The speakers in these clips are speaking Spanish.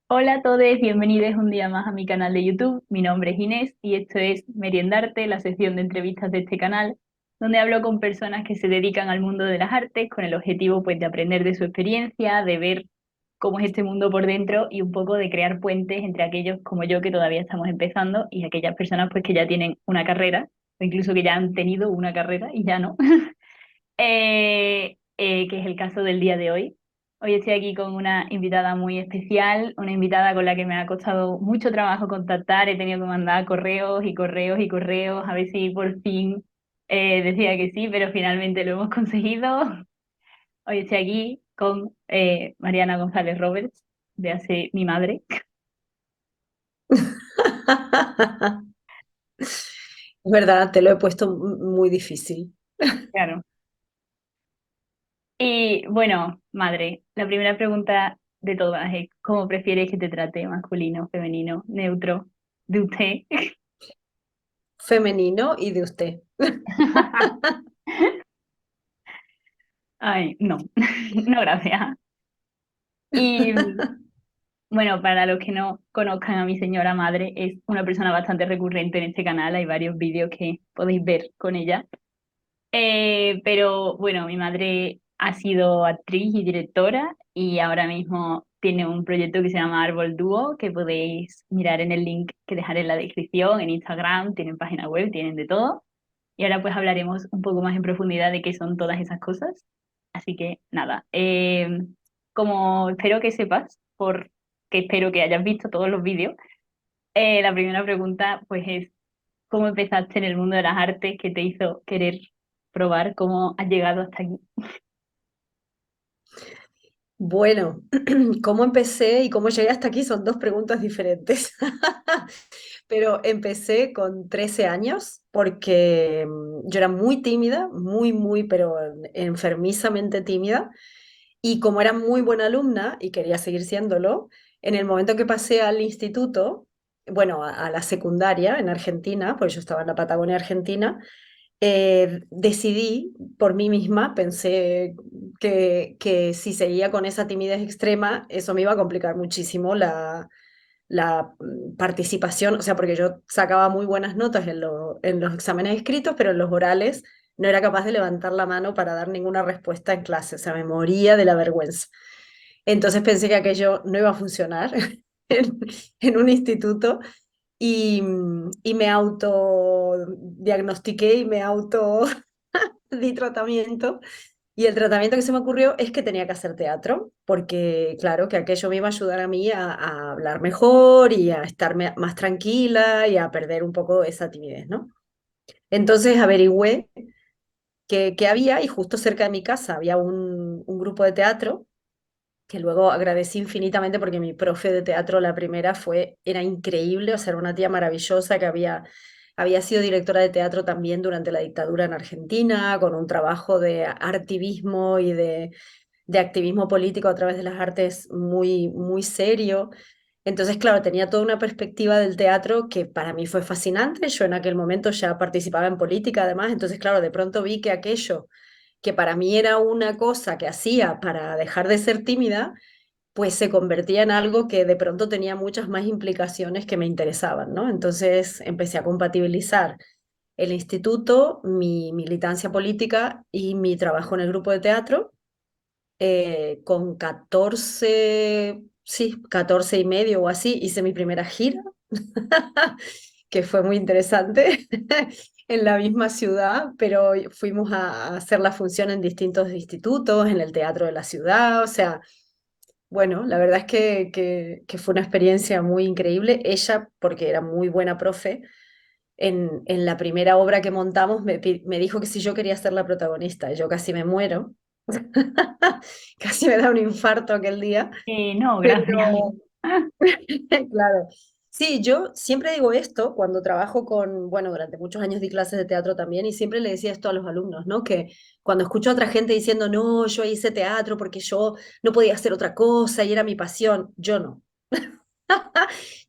Hola a todos, bienvenidos un día más a mi canal de YouTube. Mi nombre es Inés y esto es Meriendarte, la sección de entrevistas de este canal, donde hablo con personas que se dedican al mundo de las artes con el objetivo pues de aprender de su experiencia, de ver cómo es este mundo por dentro y un poco de crear puentes entre aquellos como yo que todavía estamos empezando y aquellas personas pues que ya tienen una carrera o incluso que ya han tenido una carrera y ya no. Que es el caso del día de hoy. Hoy estoy aquí con una invitada muy especial, una invitada con la que me ha costado mucho trabajo contactar, he tenido que mandar correos y correos y correos, a ver si por fin decía que sí, pero finalmente lo hemos conseguido. Hoy estoy aquí con Mariana González Roberts, de Hace Mi Madre. Es verdad, te lo he puesto muy difícil. Claro. Y bueno, madre, la primera pregunta de todas es, ¿cómo prefieres que te trate? ¿Masculino, femenino, neutro, de usted? Femenino y de usted. Ay, no, no, gracias. Y bueno, para los que no conozcan a mi señora madre, es una persona bastante recurrente en este canal, hay varios vídeos que podéis ver con ella. Pero bueno, mi madre ha sido actriz y directora y ahora mismo tiene un proyecto que se llama Árbol Dúo, que podéis mirar en el link que dejaré en la descripción, en Instagram, tienen página web, tienen de todo. Y ahora pues hablaremos un poco más en profundidad de qué son todas esas cosas. Así que nada, como espero que sepas, porque espero que hayas visto todos los vídeos, la primera pregunta pues es, ¿cómo empezaste en el mundo de las artes? ¿Qué te hizo querer probar? ¿Cómo has llegado hasta aquí? Bueno, ¿cómo empecé y cómo llegué hasta aquí? Son dos preguntas diferentes. Pero empecé con 13 años porque yo era muy tímida, pero enfermizamente tímida. Y como era muy buena alumna y quería seguir siéndolo, en el momento que pasé al instituto, bueno, a la secundaria en Argentina, pues yo estaba en la Patagonia Argentina, decidí por mí misma, pensé que si seguía con esa timidez extrema, eso me iba a complicar muchísimo la participación, o sea, porque yo sacaba muy buenas notas en los exámenes escritos, pero en los orales no era capaz de levantar la mano para dar ninguna respuesta en clase, o sea, me moría de la vergüenza. Entonces pensé que aquello no iba a funcionar en, en un instituto y me autodiagnostiqué y me auto di tratamiento. Y el tratamiento que se me ocurrió es que tenía que hacer teatro, porque claro, que aquello me iba a ayudar a mí a hablar mejor y a estar más tranquila y a perder un poco esa timidez, ¿no? Entonces averigüé qué había y justo cerca de mi casa había un grupo de teatro que luego agradecí infinitamente porque mi profe de teatro, la primera, era increíble, o sea, era una tía maravillosa que había sido directora de teatro también durante la dictadura en Argentina, con un trabajo de artivismo y de activismo político a través de las artes muy serio. Entonces, claro, tenía toda una perspectiva del teatro que para mí fue fascinante. Yo en aquel momento ya participaba en política, además, entonces, claro, de pronto vi que aquello que para mí era una cosa que hacía para dejar de ser tímida, pues se convertía en algo que de pronto tenía muchas más implicaciones que me interesaban, ¿no? Entonces empecé a compatibilizar el instituto, mi militancia política y mi trabajo en el grupo de teatro. Con 14, sí, 14 y medio o así, hice mi primera gira, que fue muy interesante, en la misma ciudad, pero fuimos a hacer la función en distintos institutos, en el teatro de la ciudad, o sea, bueno, la verdad es que fue una experiencia muy increíble. Ella, porque era muy buena profe, en la primera obra que montamos me dijo que si yo quería ser la protagonista, yo casi me muero, casi me da un infarto aquel día, No, gracias. pero claro. Sí, yo siempre digo esto cuando trabajo bueno, durante muchos años di clases de teatro también y siempre le decía esto a los alumnos, ¿no? Que cuando escucho a otra gente diciendo, no, yo hice teatro porque yo no podía hacer otra cosa y era mi pasión, yo no.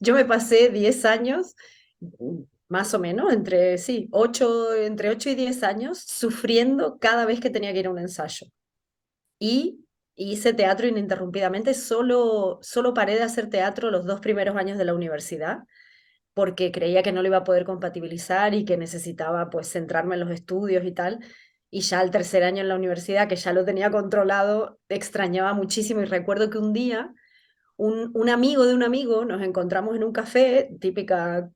Yo me pasé 10 años, más o menos, sí, entre 8 y 10 años, sufriendo cada vez que tenía que ir a un ensayo. Y y hice teatro ininterrumpidamente. Solo paré de hacer teatro los 2 primeros años de la universidad porque creía que no lo iba a poder compatibilizar y que necesitaba pues centrarme en los estudios y tal. Y ya el tercer año en la universidad, que ya lo tenía controlado, extrañaba muchísimo. Y recuerdo que un día un amigo de un amigo nos encontramos en un café, típica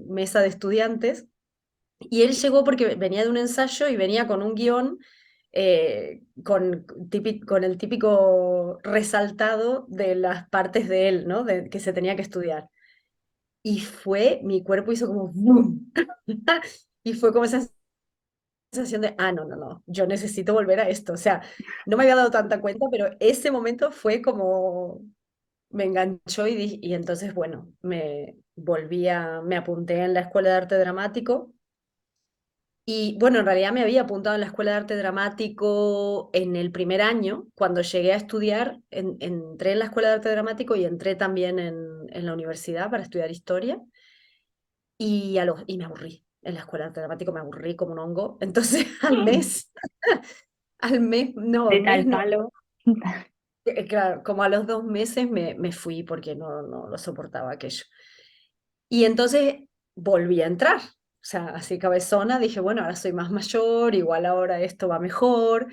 mesa de estudiantes, y él llegó porque venía de un ensayo y venía con un guión con el típico resaltado de las partes de él, ¿no? Que se tenía que estudiar. Y mi cuerpo hizo como ¡boom! Y fue como esa sensación de, no, no, no, yo necesito volver a esto. O sea, no me había dado tanta cuenta, pero ese momento fue como, me enganchó y entonces, bueno, me apunté en la Escuela de Arte Dramático. Y bueno, en realidad me había apuntado en la Escuela de Arte Dramático en el primer año. Cuando llegué a estudiar, entré en la Escuela de Arte Dramático y entré también en la universidad para estudiar historia. Y me aburrí. En la Escuela de Arte Dramático me aburrí como un hongo. Entonces no, De al mes tal no. palo. Claro, como a los 2 meses me fui porque no lo soportaba aquello. Y entonces volví a entrar. O sea, así cabezona, dije, bueno, ahora soy más mayor, igual ahora esto va mejor.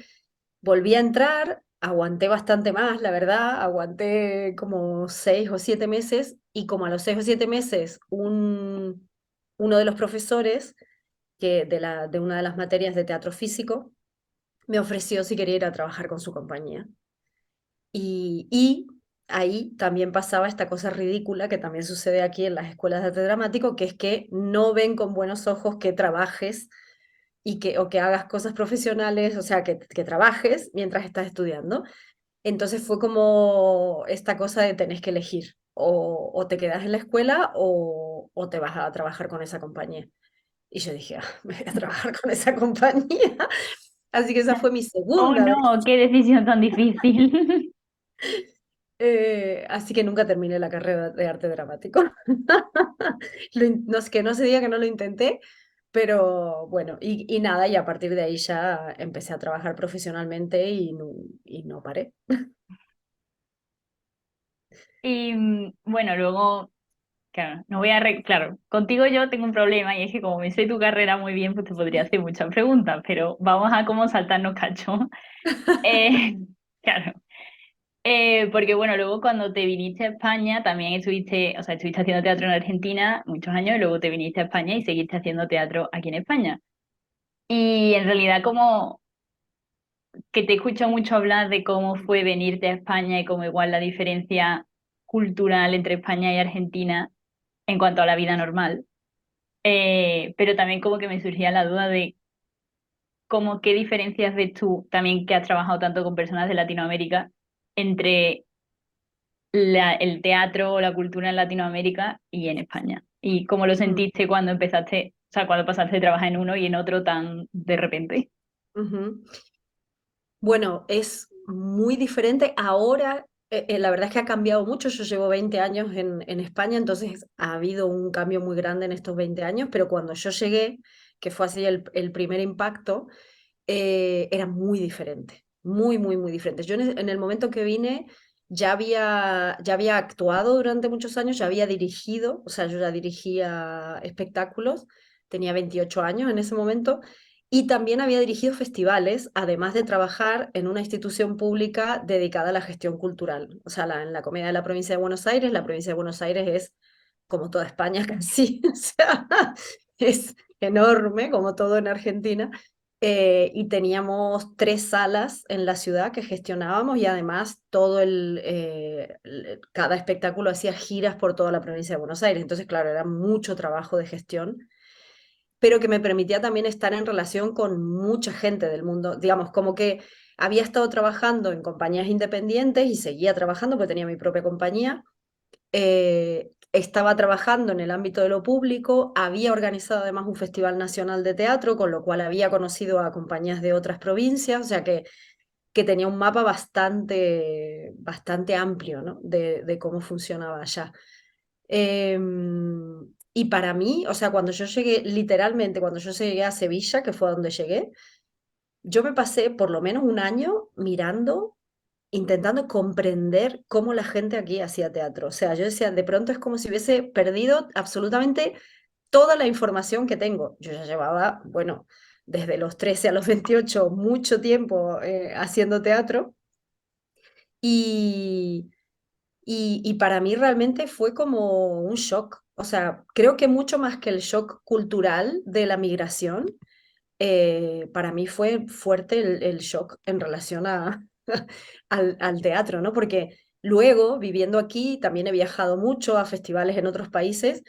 Volví a entrar, aguanté bastante más, la verdad, aguanté como 6 o 7 meses y como a los 6 o 7 meses uno de los profesores de una de las materias de teatro físico me ofreció si quería ir a trabajar con su compañía. Y ahí también pasaba esta cosa ridícula que también sucede aquí en las escuelas de arte dramático, que es que no ven con buenos ojos que trabajes o que hagas cosas profesionales, o sea, que trabajes mientras estás estudiando. Entonces fue como esta cosa de tenés que elegir, o te quedas en la escuela o te vas a trabajar con esa compañía. Y yo dije, me voy a trabajar con esa compañía. Así que esa fue mi Oh segunda vez. no, qué decisión tan difícil. Así que nunca terminé la carrera de arte dramático. No es que no se diga que no lo intenté, pero bueno, y nada, y a partir de ahí ya empecé a trabajar profesionalmente y no paré. Y bueno, luego, claro, no voy a claro, contigo yo tengo un problema y es que como me sé tu carrera muy bien, pues te podría hacer muchas preguntas, pero vamos a cómo saltarnos cacho. Eh, claro, porque bueno, luego cuando te viniste a España también estuviste, o sea, estuviste haciendo teatro en Argentina muchos años y luego te viniste a España y seguiste haciendo teatro aquí en España. Y en realidad como que te escucho mucho hablar de cómo fue venirte a España y cómo igual la diferencia cultural entre España y Argentina en cuanto a la vida normal. Pero también como que me surgía la duda de cómo qué diferencias ves tú, también que has trabajado tanto con personas de Latinoamérica, entre el teatro o la cultura en Latinoamérica y en España. Y cómo lo Mm, sentiste cuando empezaste, o sea, cuando pasaste de trabajar en uno y en otro tan de repente. ujú. Bueno, es muy diferente. Ahora, la verdad es que ha cambiado mucho. Yo llevo 20 años en España, entonces ha habido un cambio muy grande en estos 20 años, pero cuando yo llegué, que fue así el primer impacto, era muy diferente, muy, muy, muy diferente. Yo en el momento que vine ya había actuado durante muchos años, ya había dirigido, o sea, yo ya dirigía espectáculos, tenía 28 años en ese momento, y también había dirigido festivales, además de trabajar en una institución pública dedicada a la gestión cultural. O sea, en la Comedia de la Provincia de Buenos Aires, la Provincia de Buenos Aires es como toda España casi, o sea, es enorme, como todo en Argentina. Y teníamos 3 salas en la ciudad que gestionábamos y además cada espectáculo hacía giras por toda la provincia de Buenos Aires. Entonces, claro, era mucho trabajo de gestión, pero que me permitía también estar en relación con mucha gente del mundo. Digamos, como que había estado trabajando en compañías independientes y seguía trabajando porque tenía mi propia compañía. Estaba trabajando en el ámbito de lo público, había organizado además un festival nacional de teatro, con lo cual había conocido a compañías de otras provincias, o sea que tenía un mapa bastante, bastante amplio, ¿no? de cómo funcionaba allá. Y para mí, o sea, cuando yo llegué, literalmente, cuando yo llegué a Sevilla, que fue a donde llegué, yo me pasé por lo menos un año mirando. intentando comprender cómo la gente aquí hacía teatro. O sea, yo decía, de pronto es como si hubiese perdido absolutamente toda la información que tengo. Yo ya llevaba, bueno, desde los 13 a los 28 mucho tiempo haciendo teatro y, y para mí realmente fue como un shock. O sea, creo que mucho más que el shock cultural de la migración, para mí fue fuerte el shock en relación a, al teatro, ¿no? Porque luego, viviendo aquí, también he viajado mucho a festivales en otros países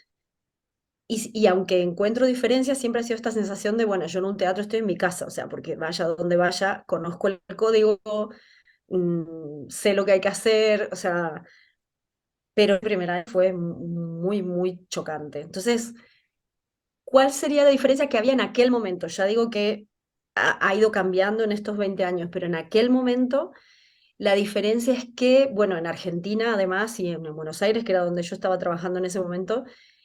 y aunque encuentro diferencias, siempre ha sido esta sensación de, bueno, yo en un teatro estoy en mi casa, o sea, porque vaya donde vaya, conozco el código, sé lo que hay que hacer, o sea, pero la primera vez fue muy, muy chocante. Entonces, ¿cuál sería la diferencia que había en aquel momento? Ya digo que ha ido cambiando en estos 20 años, pero en aquel momento la diferencia es que, bueno, en Argentina además y en Buenos Aires, que era donde yo estaba trabajando en ese momento,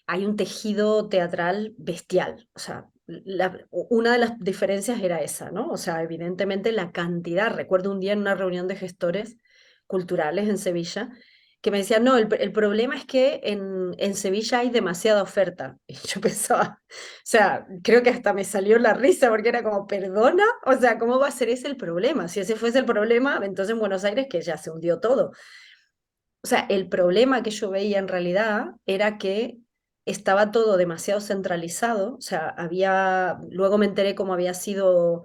hay un tejido teatral bestial. O sea, una de las diferencias era esa, ¿no? O sea, evidentemente la cantidad. Recuerdo un día en una reunión de gestores culturales en Sevilla que me decían, no, el problema es que en Sevilla hay demasiada oferta. Y yo pensaba, o sea, creo que hasta me salió la risa porque era como, perdona, o sea, ¿cómo va a ser ese el problema? Si ese fuese el problema, entonces en Buenos Aires que ya se hundió todo. O sea, el problema que yo veía en realidad era que estaba todo demasiado centralizado, o sea, había, luego me enteré cómo había sido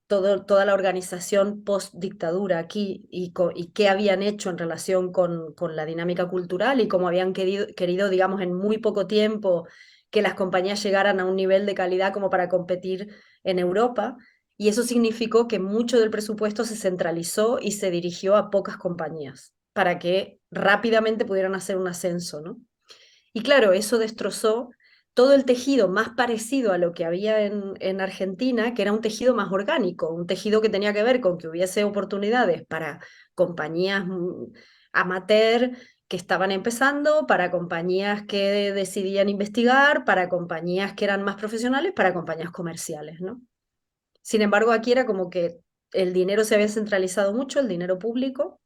toda la organización post-dictadura aquí y qué habían hecho en relación con la dinámica cultural y cómo habían querido, digamos, en muy poco tiempo que las compañías llegaran a un nivel de calidad como para competir en Europa. Y eso significó que mucho del presupuesto se centralizó y se dirigió a pocas compañías para que rápidamente pudieran hacer un ascenso, ¿no? Y claro, eso destrozó todo el tejido más parecido a lo que había en Argentina, que era un tejido más orgánico, un tejido que tenía que ver con que hubiese oportunidades para compañías amateur que estaban empezando, para compañías que decidían investigar, para compañías que eran más profesionales, para compañías comerciales, ¿no? Sin embargo, aquí era como que el dinero se había centralizado mucho, el dinero público,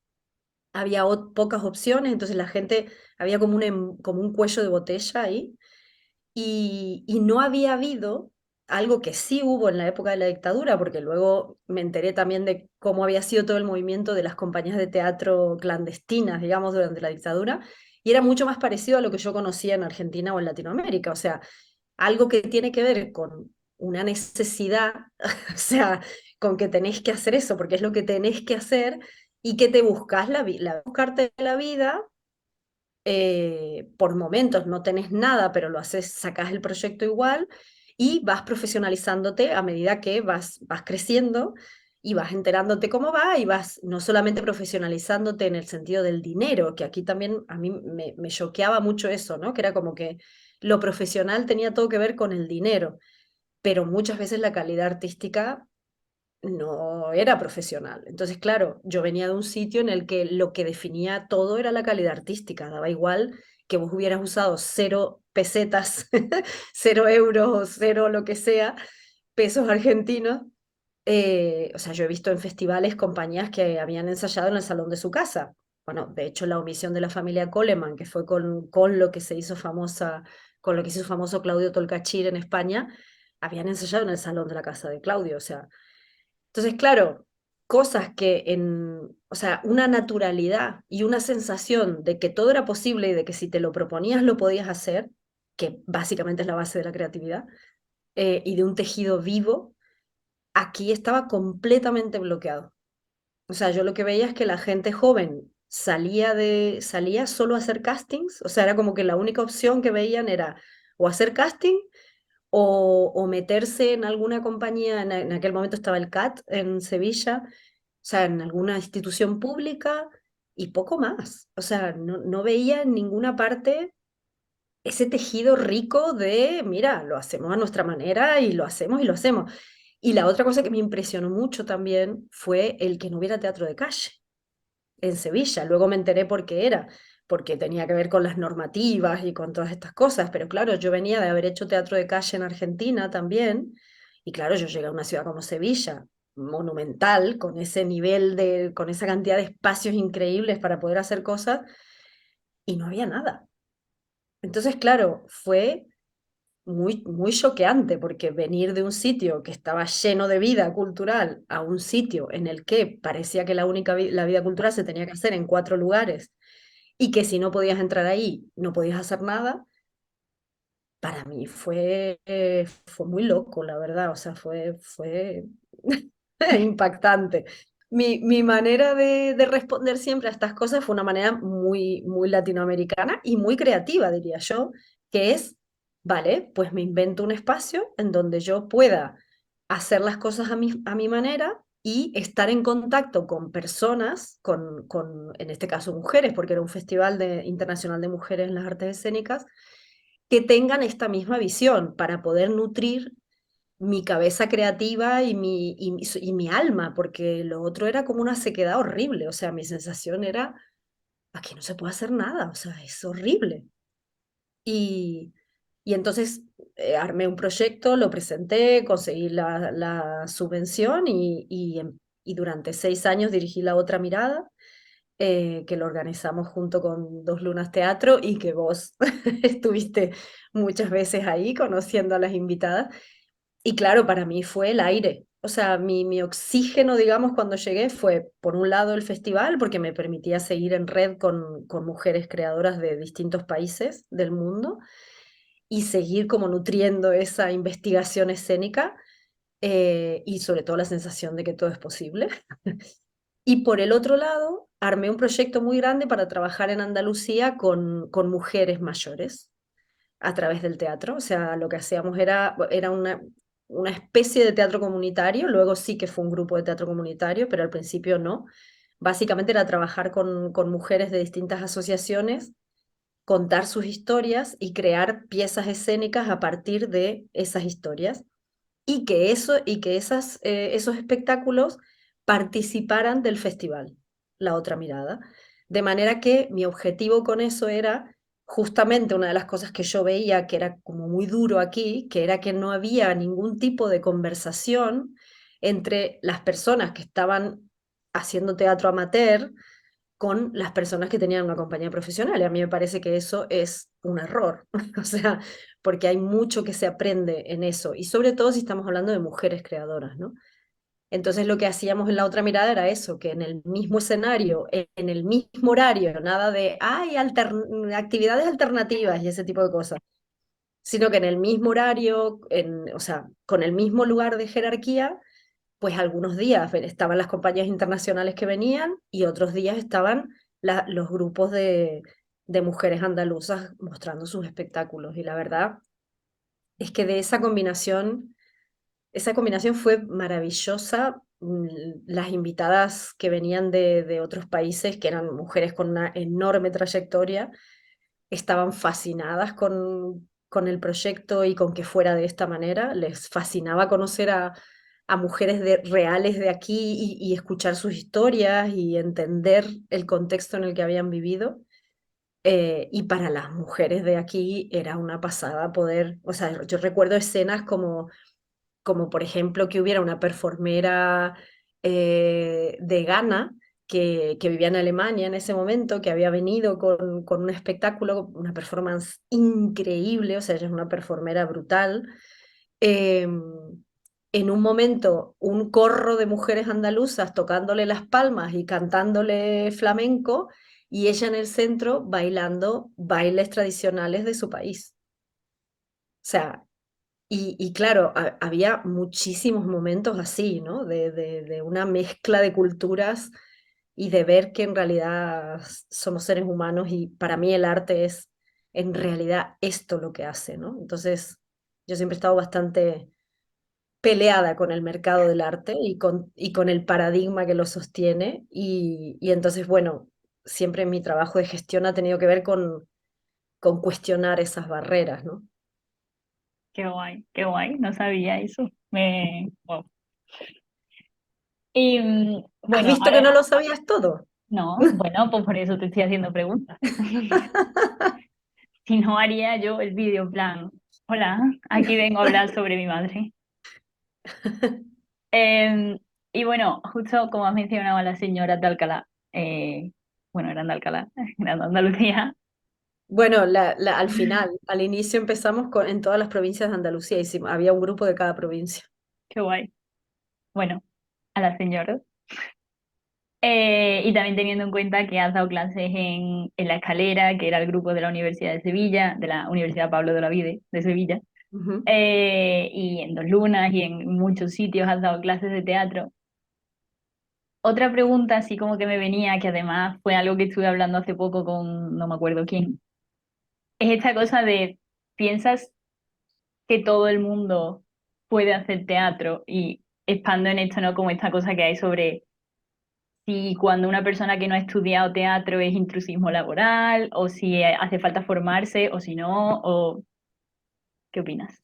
había pocas opciones, entonces la gente había como como un cuello de botella ahí y no había habido algo que sí hubo en la época de la dictadura, porque luego me enteré también de cómo había sido todo el movimiento de las compañías de teatro clandestinas, digamos, durante la dictadura, y era mucho más parecido a lo que yo conocía en Argentina o en Latinoamérica, o sea, algo que tiene que ver con una necesidad, o sea, con que tenés que hacer eso, porque es lo que tenés que hacer y que te buscas la vida, buscarte la vida, por momentos no tenés nada, pero lo haces, sacás el proyecto igual y vas profesionalizándote a medida que vas creciendo y vas enterándote cómo va y vas no solamente profesionalizándote en el sentido del dinero, que aquí también a mí me choqueaba mucho eso, ¿no? Que era como que lo profesional tenía todo que ver con el dinero, pero muchas veces la calidad artística no era profesional. Entonces, claro, yo venía de un sitio en el que lo que definía todo era la calidad artística. Daba igual que vos hubieras usado 0 pesetas, 0 euros o 0 lo que sea, pesos argentinos. O sea, yo he visto en festivales compañías que habían ensayado en el salón de su casa. Bueno, de hecho, la omisión de la familia Coleman, que fue con lo que se hizo famosa, con lo que se hizo famoso Claudio Tolcachir en España, habían ensayado en el salón de la casa de Claudio. O sea, entonces, claro, cosas que o sea, una naturalidad y una sensación de que todo era posible y de que si te lo proponías lo podías hacer, que básicamente es la base de la creatividad, y de un tejido vivo, aquí estaba completamente bloqueado. O sea, yo lo que veía es que la gente joven salía solo a hacer castings, o sea, era como que la única opción que veían era o hacer casting o meterse en alguna compañía, en aquel momento estaba el CAT en Sevilla, o sea, en alguna institución pública y poco más. O sea, no veía en ninguna parte ese tejido rico de, mira, lo hacemos a nuestra manera y lo hacemos y lo hacemos. Y la otra cosa que me impresionó mucho también fue el que no hubiera teatro de calle en Sevilla. Luego me enteré por qué era, porque tenía que ver con las normativas y con todas estas cosas. Pero claro, yo venía de haber hecho teatro de calle en Argentina también. Y claro, yo llegué a una ciudad como Sevilla. monumental, con ese nivel con esa cantidad de espacios increíbles para poder hacer cosas, y no había nada. Entonces, claro, fue muy, muy choqueante, porque venir de un sitio que estaba lleno de vida cultural a un sitio en el que parecía que la vida cultural se tenía que hacer en 4 lugares y que si no podías entrar ahí no podías hacer nada, para mí fue muy loco, la verdad, o sea, fue impactante. Mi manera de responder siempre a estas cosas fue una manera muy, muy latinoamericana y muy creativa, diría yo, que es, vale, pues me invento un espacio en donde yo pueda hacer las cosas a mi manera y estar en contacto con personas, en este caso mujeres, porque era un festival internacional de mujeres en las artes escénicas, que tengan esta misma visión para poder nutrir mi cabeza creativa y mi alma, porque lo otro era como una sequedad horrible, o sea, mi sensación era, aquí no se puede hacer nada, o sea, es horrible. Y, y entonces armé un proyecto, lo presenté, conseguí la subvención y durante 6 años dirigí La Otra Mirada, que lo organizamos junto con Dos Lunas Teatro y que vos estuviste muchas veces ahí conociendo a las invitadas. Y claro, para mí fue el aire. O sea, mi oxígeno, digamos, cuando llegué fue, por un lado, el festival, porque me permitía seguir en red con mujeres creadoras de distintos países del mundo y seguir como nutriendo esa investigación escénica, y sobre todo la sensación de que todo es posible. Y por el otro lado, armé un proyecto muy grande para trabajar en Andalucía con mujeres mayores a través del teatro. O sea, lo que hacíamos era una especie de teatro comunitario, luego sí que fue un grupo de teatro comunitario, pero al principio no. Básicamente era trabajar con mujeres de distintas asociaciones, contar sus historias y crear piezas escénicas a partir de esas historias y que esos espectáculos participaran del festival, La Otra Mirada. De manera que mi objetivo con eso era justamente una de las cosas que yo veía que era como muy duro aquí, que era que no había ningún tipo de conversación entre las personas que estaban haciendo teatro amateur con las personas que tenían una compañía profesional. Y a mí me parece que eso es un error, o sea, porque hay mucho que se aprende en eso, y sobre todo si estamos hablando de mujeres creadoras, ¿no? Entonces lo que hacíamos en La Otra Mirada era eso, que en el mismo escenario, en el mismo horario, nada de, hay actividades alternativas y ese tipo de cosas, sino que en el mismo horario, o sea, con el mismo lugar de jerarquía, pues algunos días estaban las compañías internacionales que venían y otros días estaban los grupos de mujeres andaluzas mostrando sus espectáculos. Y la verdad es que de esa combinación fue maravillosa. Las invitadas que venían de otros países, que eran mujeres con una enorme trayectoria, estaban fascinadas con el proyecto y con que fuera de esta manera. Les fascinaba conocer a mujeres reales de aquí y escuchar sus historias y entender el contexto en el que habían vivido. Y para las mujeres de aquí era una pasada poder, o sea, yo recuerdo escenas como por ejemplo que hubiera una performera de Ghana que vivía en Alemania en ese momento, que había venido con un espectáculo, una performance increíble, o sea, ella es una performera brutal. eh, en un momento, un corro de mujeres andaluzas tocándole las palmas y cantándole flamenco, y ella en el centro bailando bailes tradicionales de su país. O sea, y claro, había muchísimos momentos así, ¿no? De una mezcla de culturas y de ver que en realidad somos seres humanos, y para mí el arte es en realidad esto lo que hace, ¿no? Entonces, yo siempre he estado bastante peleada con el mercado del arte y con el paradigma que lo sostiene, y entonces, bueno, siempre mi trabajo de gestión ha tenido que ver con cuestionar esas barreras, ¿no? Qué guay, no sabía eso. Wow. Y ¿Has bueno, visto que ahora no lo sabías todo? no, bueno, pues por eso te estoy haciendo preguntas. Si no, haría yo el vídeo en plan, hola, aquí vengo a hablar sobre mi madre. Em, Y bueno, justo como has mencionado a las señoras de Alcalá, bueno, eran de Alcalá, eran de Andalucía, Bueno, al final, al inicio empezamos en todas las provincias de Andalucía, había un grupo de cada provincia. qué guay. Bueno, a las señoras. Y también teniendo en cuenta que has dado clases en La Escalera, que era el grupo de la Universidad de Sevilla, de la Universidad Pablo de Olavide de Sevilla, Ujú. y en Dos Lunas y en muchos sitios has dado clases de teatro. Otra pregunta, así como que me venía, que además fue algo que estuve hablando hace poco con no me acuerdo quién, es esta cosa de, ¿piensas que todo el mundo puede hacer teatro? Y expando en esto, ¿no? Como esta cosa que hay sobre si cuando una persona que no ha estudiado teatro es intrusismo laboral, o si hace falta formarse, o si no, o ¿qué opinas?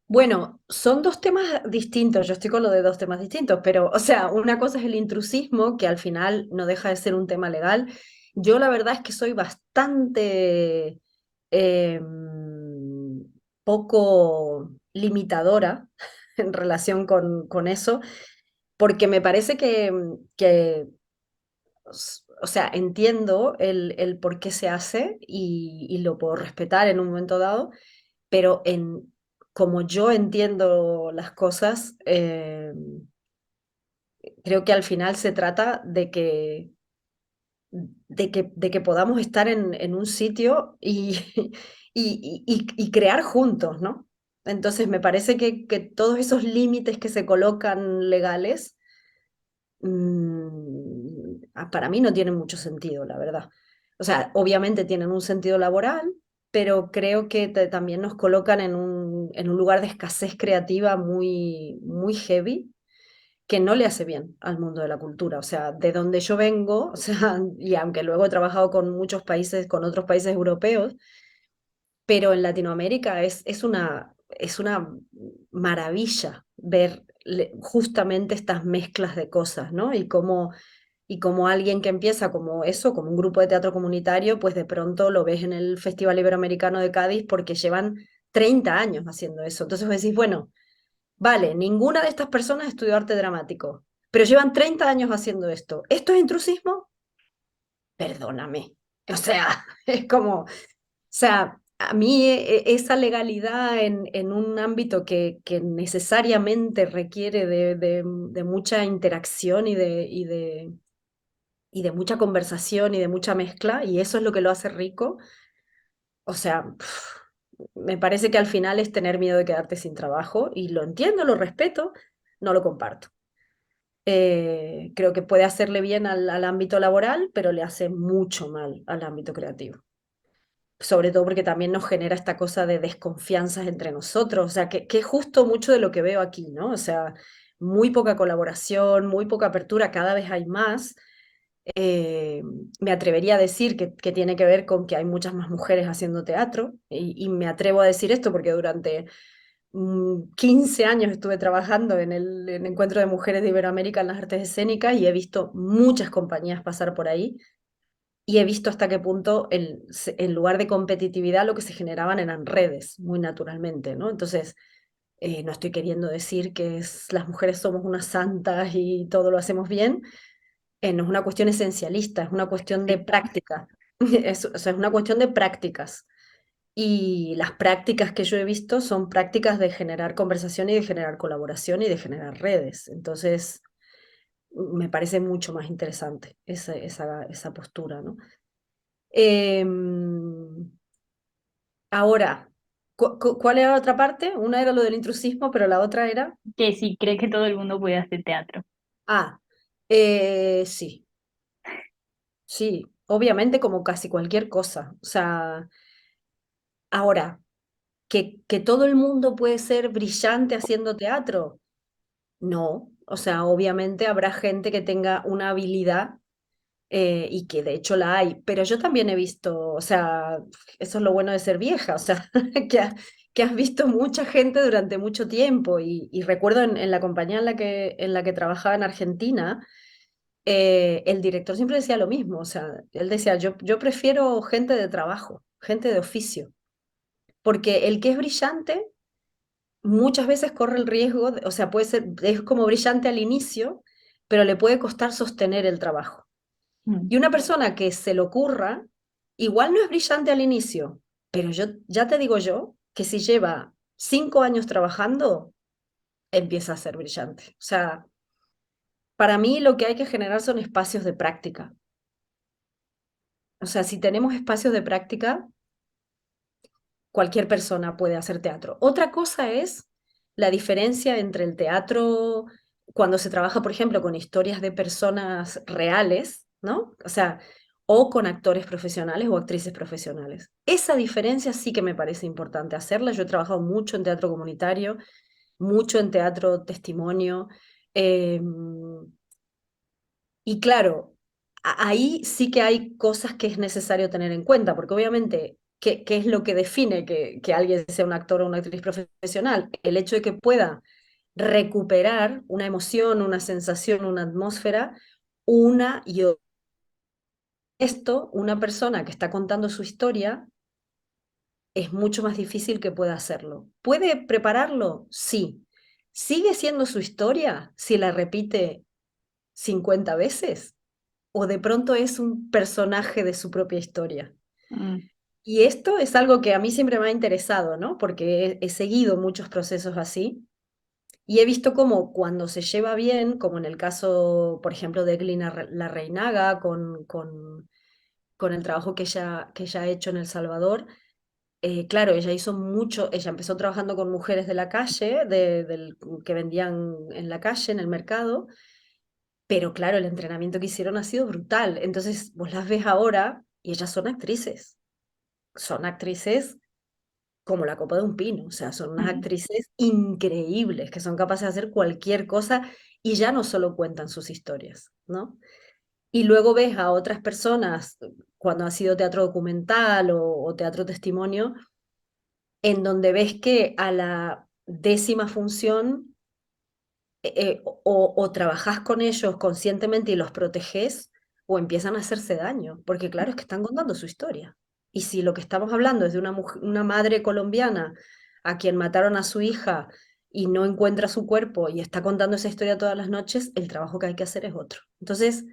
Bueno, son dos temas distintos, yo estoy con lo de dos temas distintos, pero, o sea, una cosa es el intrusismo, que al final no deja de ser un tema legal. Yo la verdad es que soy bastante poco limitadora en relación con eso, porque me parece o sea, entiendo el por qué se hace y lo puedo respetar en un momento dado, pero como yo entiendo las cosas, creo que al final se trata de que podamos estar en un sitio y crear juntos, ¿no? Entonces me parece que todos esos límites que se colocan legales, para mí no tienen mucho sentido, la verdad. O sea, obviamente tienen un sentido laboral, pero creo que también nos colocan en un lugar de escasez creativa muy, muy heavy, que no le hace bien al mundo de la cultura. O sea, de donde yo vengo, o sea, y aunque luego he trabajado con muchos países, con otros países europeos, pero en Latinoamérica es una maravilla ver justamente estas mezclas de cosas, ¿no? Y como alguien que empieza como eso, como un grupo de teatro comunitario, pues de pronto lo ves en el Festival Iberoamericano de Cádiz porque llevan 30 años haciendo eso. Entonces vos decís, bueno, vale, ninguna de estas personas estudió arte dramático, pero llevan 30 años haciendo esto. ¿Esto es intrusismo? Perdóname. O sea, es como, o sea, a mí esa legalidad en un ámbito que necesariamente requiere de mucha interacción y de mucha conversación y de mucha mezcla, y eso es lo que lo hace rico, o sea, me parece que al final es tener miedo de quedarte sin trabajo, y lo entiendo, lo respeto, no lo comparto. Creo que puede hacerle bien al ámbito laboral, pero le hace mucho mal al ámbito creativo. Sobre todo porque también nos genera esta cosa de desconfianzas entre nosotros, o sea, que es justo mucho de lo que veo aquí, ¿no? O sea, muy poca colaboración, muy poca apertura, cada vez hay más. Eh, Me atrevería a decir que tiene que ver con que hay muchas más mujeres haciendo teatro, y me atrevo a decir esto porque durante 15 años estuve trabajando en el Encuentro de Mujeres de Iberoamérica en las artes escénicas y he visto muchas compañías pasar por ahí y he visto hasta qué punto en lugar de competitividad lo que se generaban eran redes, muy naturalmente, ¿no? Entonces, no estoy queriendo decir que las mujeres somos unas santas y todo lo hacemos bien, no es una cuestión esencialista, es una cuestión de Sí, práctica. O sea, es una cuestión de prácticas. Y las prácticas que yo he visto son prácticas de generar conversación y de generar colaboración y de generar redes. Entonces, me parece mucho más interesante esa postura, ¿no? Em, Ahora, ¿cuál era la otra parte? Una era lo del intrusismo, pero la otra era... que si crees que todo el mundo puede hacer teatro. Ah, sí, sí, obviamente como casi cualquier cosa. O sea, ahora, que todo el mundo puede ser brillante haciendo teatro. No, o sea, obviamente habrá gente que tenga una habilidad, y que de hecho la hay, pero yo también he visto, o sea, eso es lo bueno de ser vieja, o sea, que has visto mucha gente durante mucho tiempo, y recuerdo en la compañía en la que trabajaba en Argentina, el director siempre decía lo mismo, o sea, él decía, yo prefiero gente de trabajo, gente de oficio, porque el que es brillante muchas veces corre el riesgo, o sea, puede ser, es como brillante al inicio, pero le puede costar sostener el trabajo. Mm, Y una persona que se le ocurra, igual no es brillante al inicio, pero yo ya te digo yo que si lleva 5 años trabajando, empieza a ser brillante. O sea, para mí lo que hay que generar son espacios de práctica. O sea, si tenemos espacios de práctica, cualquier persona puede hacer teatro. Otra cosa es la diferencia entre el teatro cuando se trabaja, por ejemplo, con historias de personas reales, ¿no? O sea, o con actores profesionales o actrices profesionales. Esa diferencia sí que me parece importante hacerla. Yo he trabajado mucho en teatro comunitario, mucho en teatro testimonio. eh, y claro, ahí sí que hay cosas que es necesario tener en cuenta, porque obviamente, ¿qué es lo que define que alguien sea un actor o una actriz profesional? El hecho de que pueda recuperar una emoción, una sensación, una atmósfera, una y otra. Esto, una persona que está contando su historia, es mucho más difícil que pueda hacerlo. ¿Puede prepararlo? Sí. ¿Sigue siendo su historia si la repite 50 veces? ¿O de pronto es un personaje de su propia historia? mm, Y esto es algo que a mí siempre me ha interesado, ¿no? Porque he seguido muchos procesos así y he visto cómo cuando se lleva bien, como en el caso, por ejemplo, de Eglina Larreinaga, con el trabajo que ella ha hecho en El Salvador, claro, ella hizo mucho, ella empezó trabajando con mujeres de la calle, que vendían en la calle, en el mercado, pero claro, el entrenamiento que hicieron ha sido brutal. Entonces, vos las ves ahora y ellas son actrices como la copa de un pino, o sea, son unas mm, actrices increíbles que son capaces de hacer cualquier cosa y ya no solo cuentan sus historias, ¿no? Y luego ves a otras personas, cuando ha sido teatro documental o teatro testimonio, en donde ves que a la décima función o trabajás con ellos conscientemente y los proteges o empiezan a hacerse daño, porque claro, es que están contando su historia. Y si lo que estamos hablando es de una madre colombiana a quien mataron a su hija y no encuentra su cuerpo y está contando esa historia todas las noches, el trabajo que hay que hacer es otro. Entonces,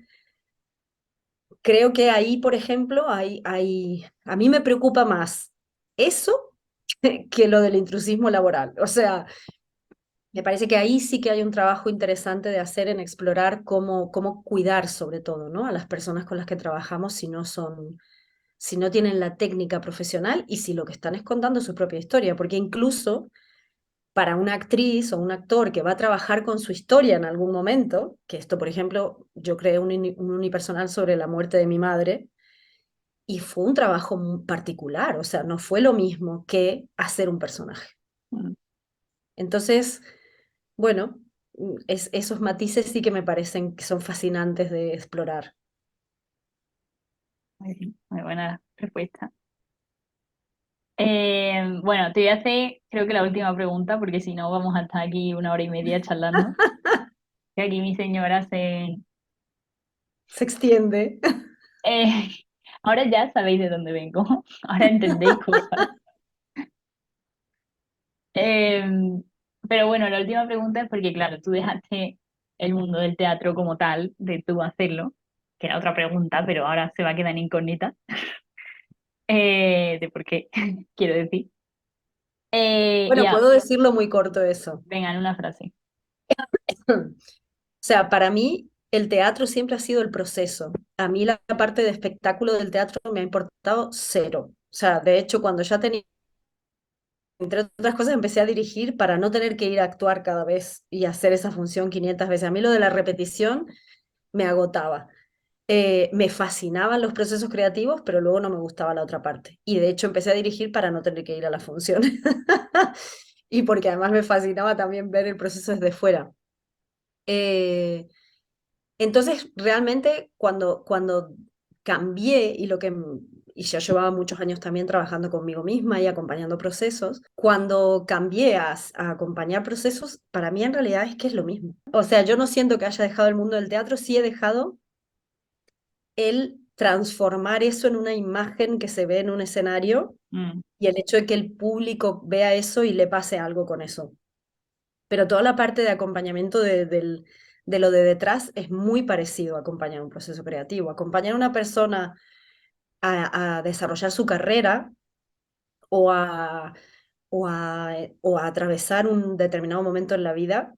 creo que ahí, por ejemplo, a mí me preocupa más eso que lo del intrusismo laboral. O sea, me parece que ahí sí que hay un trabajo interesante de hacer en explorar cómo cuidar sobre todo, ¿no? A las personas con las que trabajamos si no tienen la técnica profesional y si lo que están es contando su propia historia, porque incluso para una actriz o un actor que va a trabajar con su historia en algún momento, que esto, por ejemplo, yo creé un unipersonal sobre la muerte de mi madre y fue un trabajo particular, o sea, no fue lo mismo que hacer un personaje. mm. Entonces, bueno, esos matices sí que me parecen que son fascinantes de explorar. Muy bien, muy buena respuesta. Bueno, te voy a hacer, creo que la última pregunta, porque si no vamos a estar aquí una hora y media charlando. Que aquí mi señora se... Se extiende. Eh, ahora ya sabéis de dónde vengo, ahora entendéis cosas. Eh, pero bueno, la última pregunta es porque, claro, tú dejaste el mundo del teatro como tal, de tú hacerlo, que era otra pregunta, pero ahora se va a quedar en incógnita, de por qué, quiero decir. Bueno, Ya, puedo decirlo muy corto eso. venga, en una frase. O sea, para mí el teatro siempre ha sido el proceso. A mí la parte de espectáculo del teatro me ha importado cero. O sea, de hecho, cuando ya tenía, entre otras cosas, empecé a dirigir para no tener que ir a actuar cada vez y hacer esa función 500 veces. A mí lo de la repetición me agotaba. Me fascinaban los procesos creativos, pero luego no me gustaba la otra parte. Y de hecho empecé a dirigir para no tener que ir a la función. Y porque además me fascinaba también ver el proceso desde fuera. Eh, entonces, realmente, cuando cambié y ya llevaba muchos años también trabajando conmigo misma y acompañando procesos, cuando cambié a acompañar procesos, para mí en realidad es que es lo mismo. O sea, yo no siento que haya dejado el mundo del teatro, sí he dejado el transformar eso en una imagen que se ve en un escenario mm, y el hecho de que el público vea eso y le pase algo con eso. Pero toda la parte de acompañamiento de lo de detrás es muy parecido a acompañar un proceso creativo. Acompañar a una persona a desarrollar su carrera o a, o a atravesar un determinado momento en la vida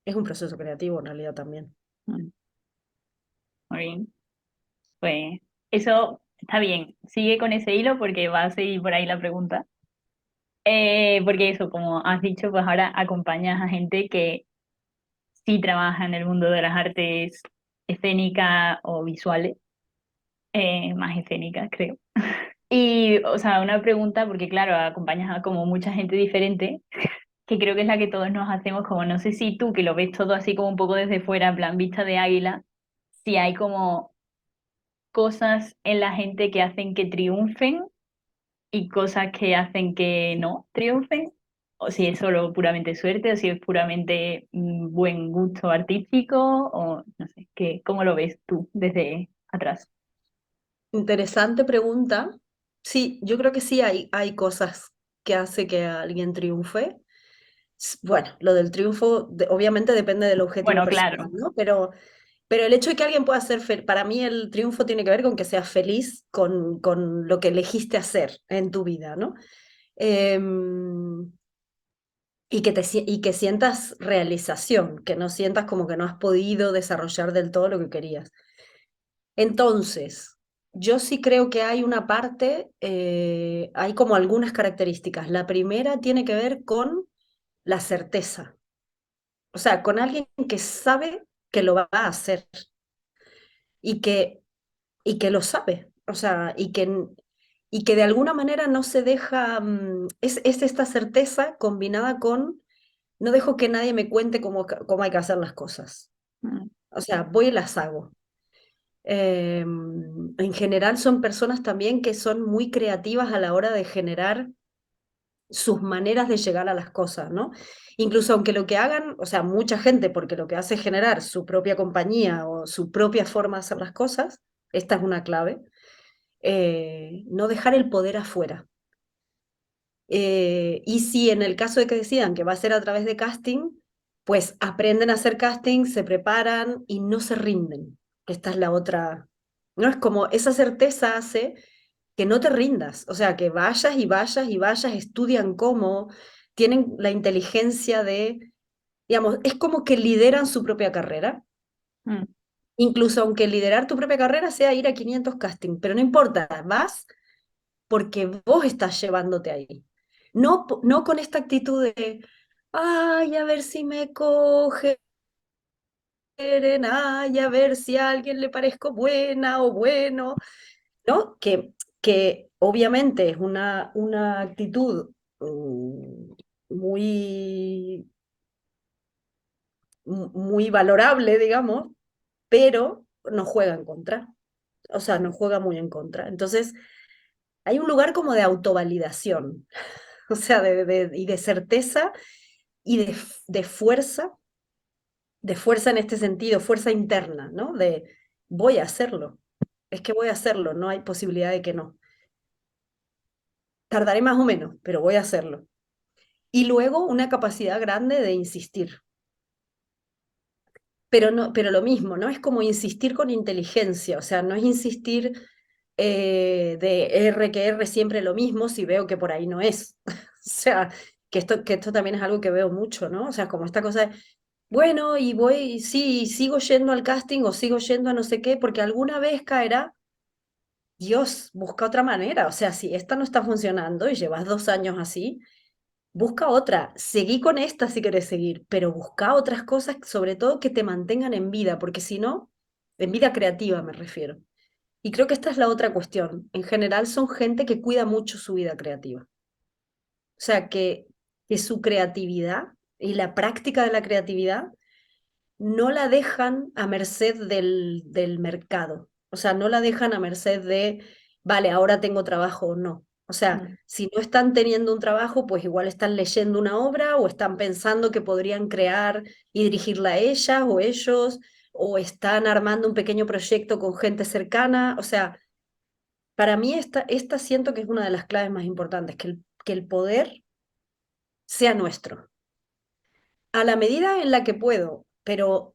es un proceso creativo en realidad también. mm. Muy bien. Pues eso está bien. Sigue con ese hilo porque va a seguir por ahí la pregunta. Porque eso, como has dicho, pues ahora acompañas a gente que sí trabaja en el mundo de las artes escénicas o visuales, más escénicas, creo. Y, o sea, una pregunta, porque claro, acompañas a como mucha gente diferente, que creo que es la que todos nos hacemos, como no sé si tú, que lo ves todo así como un poco desde fuera, en plan vista de águila, si hay como cosas en la gente que hacen que triunfen y cosas que hacen que no triunfen, o si es solo puramente suerte, o si es puramente buen gusto artístico, o no sé, ¿cómo lo ves tú desde atrás? Interesante pregunta. Sí, yo creo que sí hay cosas que hace que alguien triunfe. Bueno, lo del triunfo obviamente depende del objetivo Bueno, personal, claro. ¿no? Pero el hecho de que alguien pueda ser feliz, para mí el triunfo tiene que ver con que seas feliz con lo que elegiste hacer en tu vida, ¿no? Em, y que sientas realización, que no sientas como que no has podido desarrollar del todo lo que querías. Entonces, yo sí creo que hay una parte, hay como algunas características. La primera tiene que ver con la certeza, o sea, con alguien que sabe que lo va a hacer y que, y que lo sabe, o sea, y que de alguna manera no se deja, es esta certeza combinada con, no dejo que nadie me cuente cómo hay que hacer las cosas. Mm, O sea, voy y las hago. En general son personas también que son muy creativas a la hora de generar sus maneras de llegar a las cosas, ¿no? Incluso aunque lo que hagan, o sea, mucha gente, porque lo que hace es generar su propia compañía o su propia forma de hacer las cosas, esta es una clave, no dejar el poder afuera. Y si en el caso de que decidan que va a ser a través de casting, pues aprenden a hacer casting, se preparan y no se rinden. Esta es la otra, ¿no? Es como esa certeza hace que no te rindas, o sea, que vayas y vayas y vayas, estudian cómo, tienen la inteligencia de, digamos, es como que lideran su propia carrera, mm, incluso aunque liderar tu propia carrera sea ir a 500 casting, pero no importa, vas porque vos estás llevándote ahí. No, no con esta actitud de, ay, a ver si me cogen, ay, a ver si a alguien le parezco buena o bueno, ¿no? Que obviamente es una actitud muy, muy valorable, digamos, pero nos juega en contra. O sea, nos juega muy en contra. Entonces, hay un lugar como de autovalidación, o sea, y de certeza y de fuerza en este sentido, fuerza interna, ¿no? De voy a hacerlo, es que voy a hacerlo, no hay posibilidad de que no. Tardaré más o menos, pero voy a hacerlo. Y luego una capacidad grande de insistir. Pero, no, pero lo mismo, ¿no? Es como insistir con inteligencia, o sea, no es insistir de R que R siempre lo mismo si veo que por ahí no es. O sea, que esto también es algo que veo mucho, ¿no? O sea, como esta cosa de, bueno, y voy, sí, sigo yendo al casting o sigo yendo a no sé qué, porque alguna vez caerá, Dios, busca otra manera. O sea, si esta no está funcionando y llevas 2 años así, busca otra, seguí con esta si querés seguir, pero busca otras cosas, sobre todo que te mantengan en vida, porque si no, en vida creativa me refiero. Y creo que esta es la otra cuestión. En general son gente que cuida mucho su vida creativa. O sea, que su creatividad y la práctica de la creatividad no la dejan a merced del mercado. O sea, no la dejan a merced de, vale, ahora tengo trabajo o no. O sea, mm, si no están teniendo un trabajo, pues igual están leyendo una obra o están pensando que podrían crear y dirigirla a ellas o ellos, o están armando un pequeño proyecto con gente cercana. O sea, para mí esta siento que es una de las claves más importantes, que el poder sea nuestro, a la medida en la que puedo, pero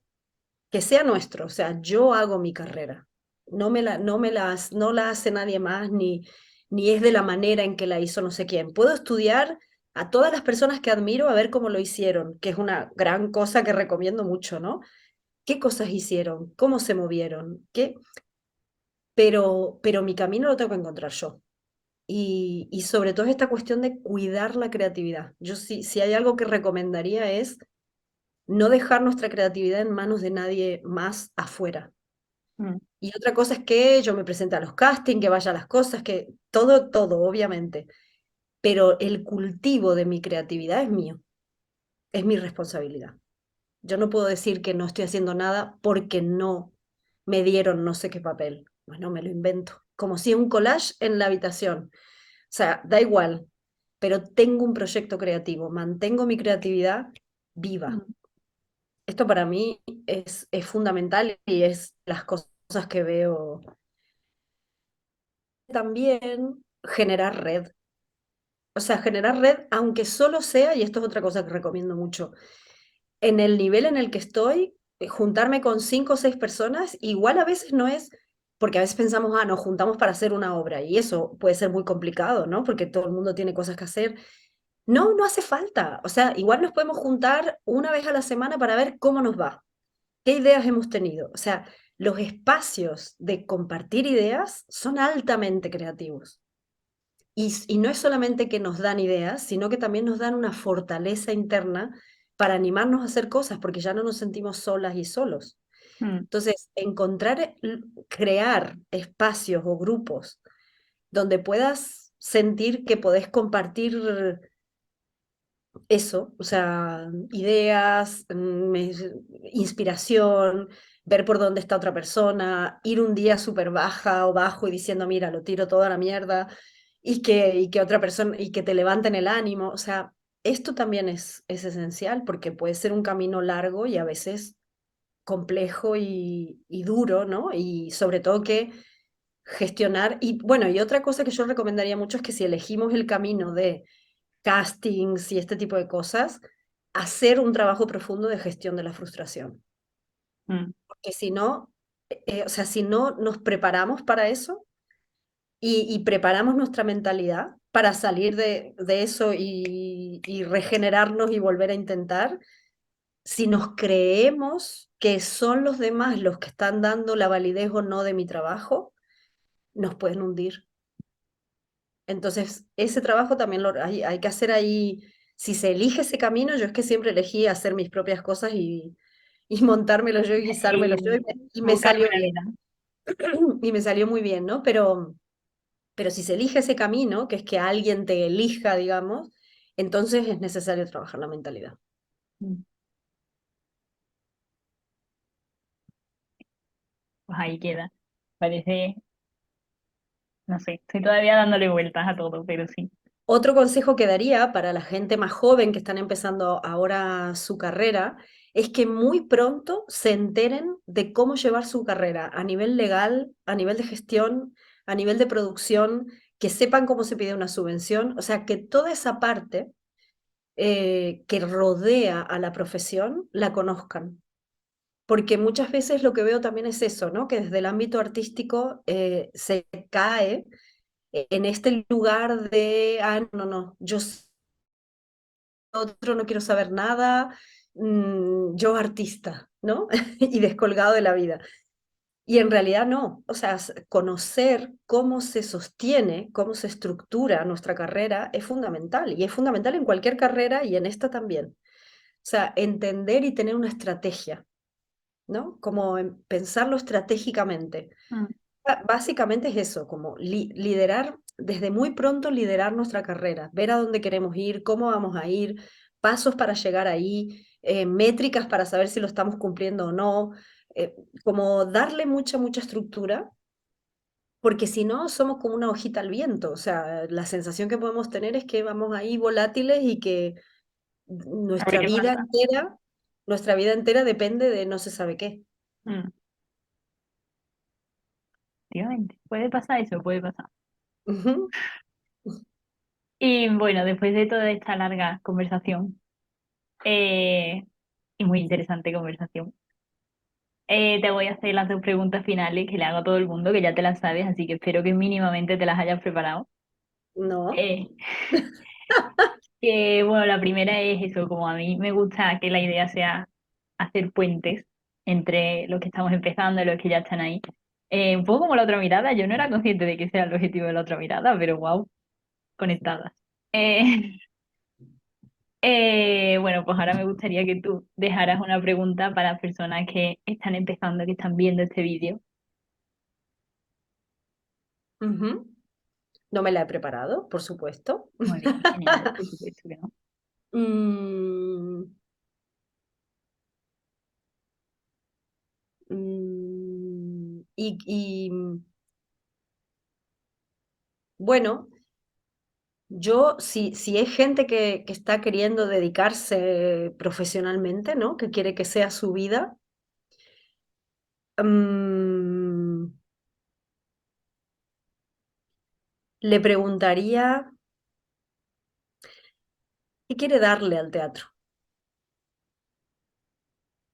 que sea nuestro. O sea, yo hago mi carrera, no la hace nadie más, ni es de la manera en que la hizo no sé quién. Puedo estudiar a todas las personas que admiro a ver cómo lo hicieron, que es una gran cosa que recomiendo mucho, ¿no? ¿Qué cosas hicieron? ¿Cómo se movieron? ¿Qué? Pero mi camino lo tengo que encontrar yo. Y sobre todo esta cuestión de cuidar la creatividad. Yo sí, si hay algo que recomendaría es no dejar nuestra creatividad en manos de nadie más afuera. mm, Y otra cosa es que yo me presente a los castings, que vaya a las cosas, que todo, obviamente. Pero el cultivo de mi creatividad es mío, es mi responsabilidad. Yo no puedo decir que no estoy haciendo nada porque no me dieron no sé qué papel. Bueno, me lo invento. Como si un collage en la habitación. O sea, da igual, pero tengo un proyecto creativo, mantengo mi creatividad viva. mm, Esto para mí es fundamental y es las cosas que veo. También generar red. O sea, generar red, aunque solo sea, y esto es otra cosa que recomiendo mucho, en el nivel en el que estoy, juntarme con 5 o 6 personas, igual a veces no es, porque a veces pensamos, nos juntamos para hacer una obra, y eso puede ser muy complicado, ¿no? Porque todo el mundo tiene cosas que hacer. No, no hace falta. O sea, igual nos podemos juntar una vez a la semana para ver cómo nos va, qué ideas hemos tenido. O sea, los espacios de compartir ideas son altamente creativos. Y no es solamente que nos dan ideas, sino que también nos dan una fortaleza interna para animarnos a hacer cosas, porque ya no nos sentimos solas y solos. mm. Entonces, crear espacios o grupos donde puedas sentir que podés compartir eso, o sea, ideas, inspiración, ver por dónde está otra persona, ir un día súper baja o bajo y diciendo, mira, lo tiro toda la mierda, y que otra persona, y que te levanten el ánimo. O sea, esto también es esencial porque puede ser un camino largo y a veces complejo y duro, ¿no? Y sobre todo que gestionar, y bueno, y otra cosa que yo recomendaría mucho es que si elegimos el camino de castings y este tipo de cosas, hacer un trabajo profundo de gestión de la frustración. Mm. Porque si no, o sea, si no nos preparamos para eso y preparamos nuestra mentalidad para salir de eso y regenerarnos y volver a intentar, si nos creemos que son los demás los que están dando la validez o no de mi trabajo, nos pueden hundir. Entonces, ese trabajo también hay que hacer ahí. Si se elige ese camino, yo es que siempre elegí hacer mis propias cosas y montármelo yo y guisármelo yo, Y y me buscarme salió la bien. vida. Y me salió muy bien, ¿no? Pero si se elige ese camino, que es que alguien te elija, digamos, entonces es necesario trabajar la mentalidad. Mm. Pues ahí queda. Parece, no sé, estoy todavía dándole vueltas a todo, pero sí. Otro consejo que daría para la gente más joven que están empezando ahora su carrera es que muy pronto se enteren de cómo llevar su carrera a nivel legal, a nivel de gestión, a nivel de producción, que sepan cómo se pide una subvención, o sea, que toda esa parte que rodea a la profesión la conozcan. Porque muchas veces lo que veo también es eso, ¿no? Que desde el ámbito artístico se cae en este lugar de, no, no, yo otro no quiero saber nada, yo artista, ¿no? Y descolgado de la vida. Y en realidad no, o sea, conocer cómo se sostiene, cómo se estructura nuestra carrera es fundamental, y es fundamental en cualquier carrera y en esta también. O sea, entender y tener una estrategia, ¿no? Como pensarlo estratégicamente. Mm. Básicamente es eso, como liderar, desde muy pronto liderar nuestra carrera, ver a dónde queremos ir, cómo vamos a ir, pasos para llegar ahí, métricas para saber si lo estamos cumpliendo o no, como darle mucha estructura, porque si no somos como una hojita al viento. O sea, la sensación que podemos tener es que vamos ahí volátiles y que A ver nuestra qué vida pasa. entera, nuestra vida entera depende de no se sabe qué. Mm, efectivamente. Puede pasar eso, puede pasar. Ujú. Y bueno, después de toda esta larga conversación, eh, y muy interesante conversación, te voy a hacer las dos preguntas finales que le hago a todo el mundo, que ya te las sabes, así que espero que mínimamente te las hayas preparado. No. Eh, que bueno, la primera es eso, como a mí me gusta que la idea sea hacer puentes entre los que estamos empezando y los que ya están ahí. Un poco como la otra mirada, yo no era consciente de que ese era el objetivo de la otra mirada, pero wow, conectadas. Eh, bueno, pues ahora me gustaría que tú dejaras una pregunta para las personas que están empezando, que están viendo este vídeo. Ujú. No me la he preparado, por supuesto. Muy bien, genial, por supuesto que no. Mm, bueno, yo, si es gente que está queriendo dedicarse profesionalmente, ¿no? Que quiere que sea su vida, mm, le preguntaría qué quiere darle al teatro.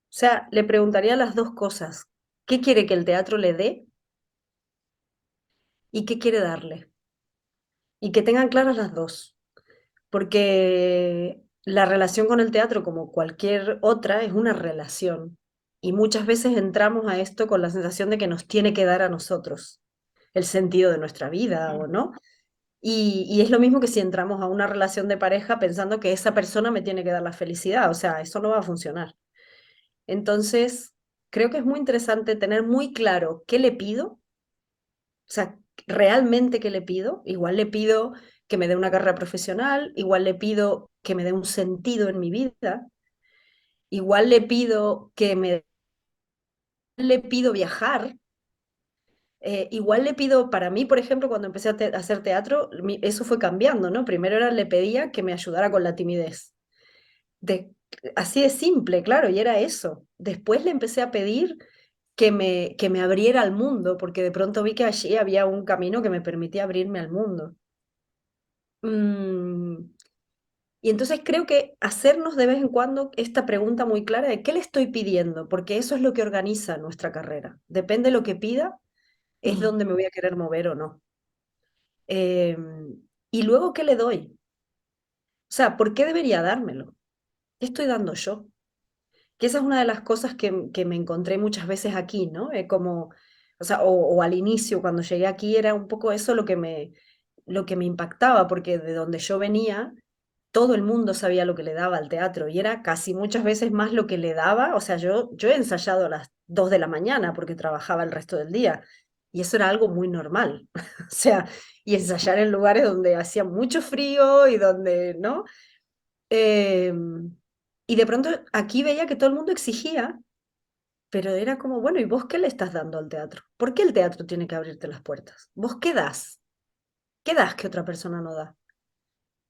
O sea, le preguntaría las dos cosas. ¿Qué quiere que el teatro le dé y qué quiere darle? Y que tengan claras las dos. Porque la relación con el teatro, como cualquier otra, es una relación. Y muchas veces entramos a esto con la sensación de que nos tiene que dar a nosotros el sentido de nuestra vida, ¿o no? Y es lo mismo que si entramos a una relación de pareja pensando que esa persona me tiene que dar la felicidad, o sea, eso no va a funcionar. Entonces, creo que es muy interesante tener muy claro qué le pido, o sea, realmente qué le pido. Igual le pido que me dé una carrera profesional, igual le pido que me dé un sentido en mi vida, igual le pido viajar, igual le pido, para mí, por ejemplo, cuando empecé a hacer teatro, eso fue cambiando, ¿no? Primero era, le pedía que me ayudara con la timidez. De, así de simple, claro, y era eso. Después le empecé a pedir que me abriera al mundo, porque de pronto vi que allí había un camino que me permitía abrirme al mundo. Mm, y entonces creo que hacernos de vez en cuando esta pregunta muy clara de qué le estoy pidiendo, porque eso es lo que organiza nuestra carrera. Depende de lo que pida, es Mm, donde me voy a querer mover o no. Y luego, ¿qué le doy? O sea, ¿por qué debería dármelo? ¿Qué estoy dando yo? Que esa es una de las cosas que me encontré muchas veces aquí, ¿no? Como, o sea, o al inicio, cuando llegué aquí, era un poco eso lo que me impactaba, porque de donde yo venía, todo el mundo sabía lo que le daba al teatro y era casi muchas veces más lo que le daba. O sea, yo he ensayado a las 2 de la mañana porque trabajaba el resto del día y eso era algo muy normal. O sea, y ensayar en lugares donde hacía mucho frío y donde, ¿no? Y de pronto aquí veía que todo el mundo exigía, pero era como, bueno, ¿y vos qué le estás dando al teatro? ¿Por qué el teatro tiene que abrirte las puertas? ¿Vos qué das? ¿Qué das que otra persona no da?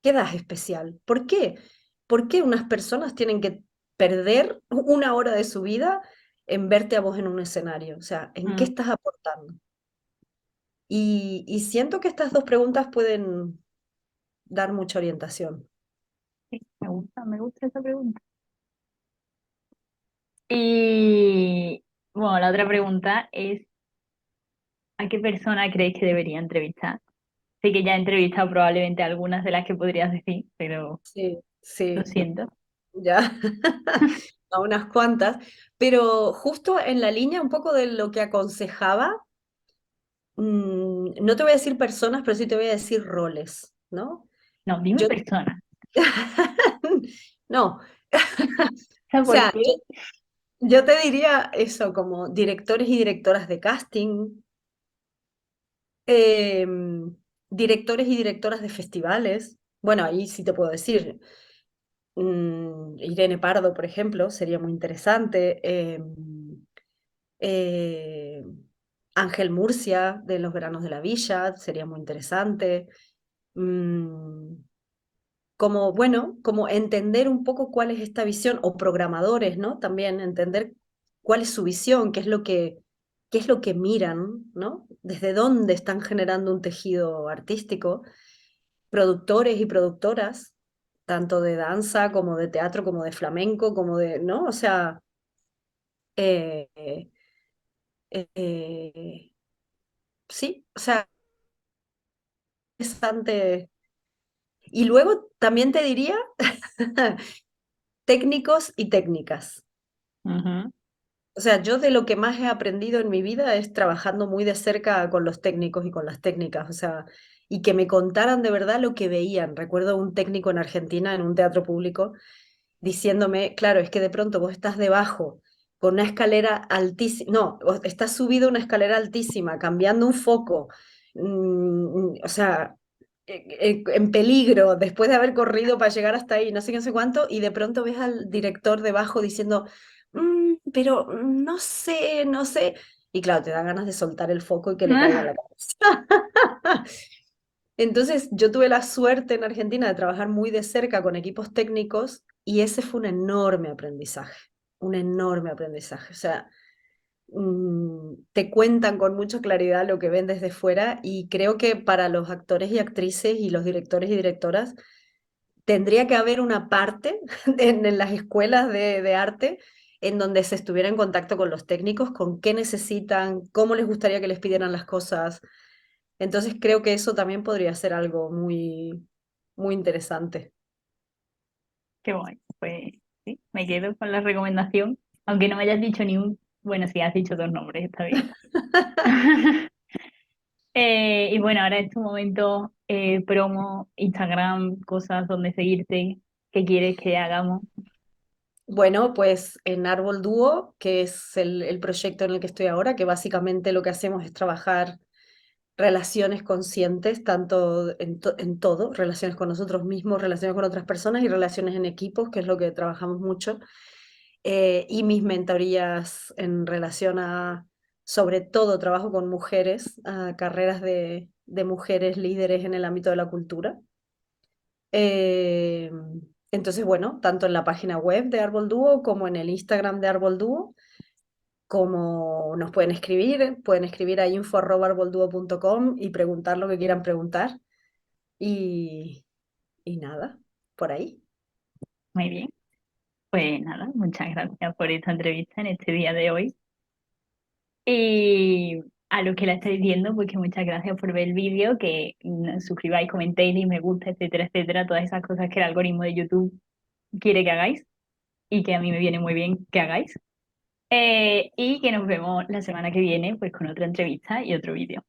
¿Qué das especial? ¿Por qué? ¿Por qué unas personas tienen que perder una hora de su vida en verte a vos en un escenario? O sea, ¿en qué mm, estás aportando? Y siento que estas dos preguntas pueden dar mucha orientación. sí, me gusta esa pregunta. Y bueno, la otra pregunta es, ¿a qué persona creéis que debería entrevistar? Sé que ya he entrevistado probablemente a algunas de las que podrías decir, pero Sí, lo sí, siento. ya, a unas cuantas, pero justo en la línea un poco de lo que aconsejaba, no te voy a decir personas, pero sí te voy a decir roles, ¿no? No, dime Yo, persona. no, o ¿Sabes por sea, qué? yo te diría eso, como directores y directoras de casting, directores y directoras de festivales. Bueno, ahí sí te puedo decir, Irene Pardo, por ejemplo, sería muy interesante. Eh, Ángel Murcia, de Los Veranos de la Villa, sería muy interesante. Mm, como, bueno, como entender un poco cuál es esta visión, o programadores, ¿no? También entender. cuál es su visión, qué es lo que miran, ¿no? Desde dónde están generando un tejido artístico, productores y productoras, tanto de danza como de teatro, como de flamenco, como de, ¿no? O sea, eh, eh, sí, o sea, es bastante. Y luego también te diría técnicos y técnicas. Ujú. O sea, yo de lo que más he aprendido en mi vida es trabajando muy de cerca con los técnicos y con las técnicas, o sea, y que me contaran de verdad lo que veían. Recuerdo un técnico en Argentina, en un teatro público, diciéndome, claro, es que de pronto vos estás debajo con una escalera altísima, no, estás subido una escalera altísima, cambiando un foco, o sea, en peligro, después de haber corrido para llegar hasta ahí, no sé qué, no sé cuánto, y de pronto ves al director debajo diciendo, pero no sé, no sé. Y claro, te da ganas de soltar el foco y que le caiga en la cabeza. Entonces, yo tuve la suerte en Argentina de trabajar muy de cerca con equipos técnicos y ese fue un enorme aprendizaje. O sea, te cuentan con mucha claridad lo que ven desde fuera y creo que para los actores y actrices y los directores y directoras tendría que haber una parte en las escuelas de arte en donde se estuviera en contacto con los técnicos, con qué necesitan, cómo les gustaría que les pidieran las cosas. Entonces creo que eso también podría ser algo muy, muy interesante. Qué guay. Pues sí, me quedo con la recomendación, aunque no me hayas dicho ni un, bueno, sí, has dicho dos nombres, está bien. Y bueno, ahora es tu momento, promo, Instagram, cosas donde seguirte, qué quieres que hagamos. Bueno, pues en Árbol Dúo, que es el proyecto en el que estoy ahora, que básicamente lo que hacemos es trabajar relaciones conscientes, tanto en todo, relaciones con nosotros mismos, relaciones con otras personas y relaciones en equipos, que es lo que trabajamos mucho, y mis mentorías en relación a, sobre todo, trabajo con mujeres, a carreras de mujeres líderes en el ámbito de la cultura. Eh, entonces, bueno, tanto en la página web de Árbol Dúo como en el Instagram de Árbol Dúo, como nos pueden escribir a info@arbolduo.com y preguntar lo que quieran preguntar. Y, y nada, por ahí. Muy bien. Pues nada, muchas gracias por esta entrevista en este día de hoy. Y a los que la estáis viendo, pues que muchas gracias por ver el vídeo, que suscribáis, comentéis, y me gusta, etcétera, etcétera, todas esas cosas que el algoritmo de YouTube quiere que hagáis y que a mí me viene muy bien que hagáis. Y que nos vemos la semana que viene pues con otra entrevista y otro vídeo.